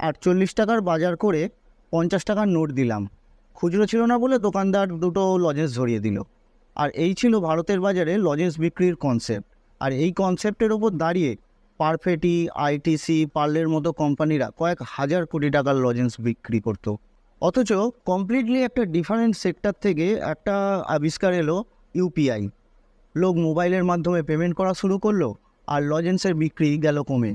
48 টাকার বাজার করে 50 টাকার নোট দিলাম। খুচরো ছিল না বলে দোকানদার দুটো লজেন্স ধরিয়ে দিল। আর এই ছিল ভারতের বাজারে লজেন্স বিক্রির কনসেপ্ট। আর এই কনসেপ্টের ওপর দাঁড়িয়ে পারফেটি, আইটিসি, পার্লের মতো কোম্পানিরা কয়েক হাজার কোটি টাকার লজেন্স বিক্রি করতো। অথচ কমপ্লিটলি একটা ডিফারেন্ট সেক্টর থেকে একটা আবিষ্কার এলো ইউপিআই। লোক মোবাইলের মাধ্যমে পেমেন্ট করা শুরু করলো, আর লজেন্সের বিক্রি গেল কমে।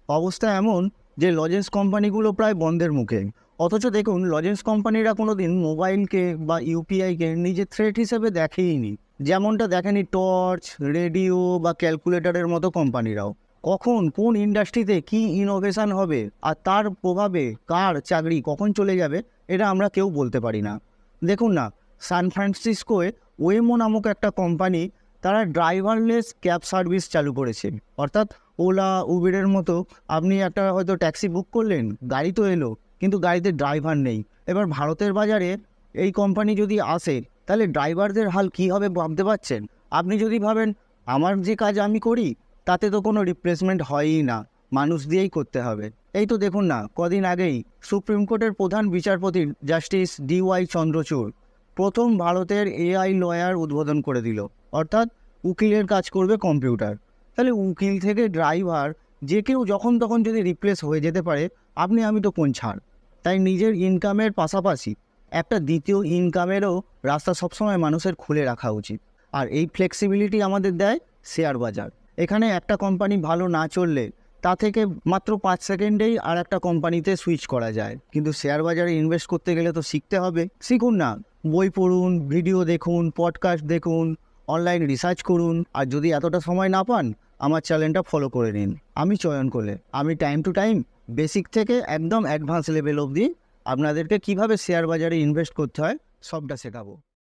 অবস্থা এমন যে লজেন্স কোম্পানিগুলো প্রায় বন্ধের মুখে। অথচ দেখুন, লজেন্স কোম্পানিরা কোনো দিন মোবাইলকে বা ইউপিআইকে নিজের থ্রেট হিসেবে দেখেইনি, যেমনটা দেখেনি টর্চ, রেডিও বা ক্যালকুলেটরের মতো কোম্পানিরাও। কখন কোন ইন্ডাস্ট্রিতে কি ইনোভেশন হবে আর তার প্রভাবে কার চাকরি কখন চলে যাবে, এটা আমরা কেউ বলতে পারি না। দেখুন না, সান ফ্রান্সিসকোয় ওয়েমো নামক একটা কোম্পানি, তারা ড্রাইভারলেস ক্যাব সার্ভিস চালু করেছে। অর্থাৎ ওলা, উবেরের মতো আপনি একটা হয়তো ট্যাক্সি বুক করলেন, গাড়ি তো এলো কিন্তু গাড়িতে ড্রাইভার নেই। এবার ভারতের বাজারে এই কোম্পানি যদি আসে, তাহলে ড্রাইভারদের হাল কী হবে ভাবতে পারছেন? আপনি যদি ভাবেন আমার যে কাজ আমি করি তাতে তো কোনো রিপ্লেসমেন্ট হয়ই না, মানুষ দিয়েই করতে হবে। এই তো দেখুন না, কদিন আগেই সুপ্রিম কোর্টের প্রধান বিচারপতি জাস্টিস DY চন্দ্রচূড় প্রথম ভারতের AI লয়ার উদ্বোধন করে দিল। অর্থাৎ উকিলের কাজ করবে কম্পিউটার। তাহলে উকিল থেকে ড্রাইভার যে কেউ যখন তখন যদি রিপ্লেস হয়ে যেতে পারে, আপনি আমি তো কোন ছাড়। তাই নিজের ইনকামের পাশাপাশি একটা দ্বিতীয় ইনকামেরও রাস্তা সবসময় মানুষের খুলে রাখা উচিত। আর এই ফ্লেক্সিবিলিটি আমাদের দেয় শেয়ার বাজার। এখানে একটা কোম্পানি ভালো না চললে তা থেকে মাত্র 5 সেকেন্ডেই আর একটা কোম্পানিতে সুইচ করা যায়। কিন্তু শেয়ার বাজারে ইনভেস্ট করতে গেলে তো শিখতে হবে। শিখুন না, বই পড়ুন, ভিডিও দেখুন, পডকাস্ট দেখুন, অনলাইন রিসার্চ করুন। আর যদি এতটা সময় না পান, আমার চ্যানেলটা ফলো করে নিন। আমি চয়ন করলে আমি টাইম টু টাইম বেসিক থেকে একদম অ্যাডভান্স লেভেল অবধি আপনাদেরকে কীভাবে শেয়ার বাজারে ইনভেস্ট করতে হয় সবটা শেখাবো।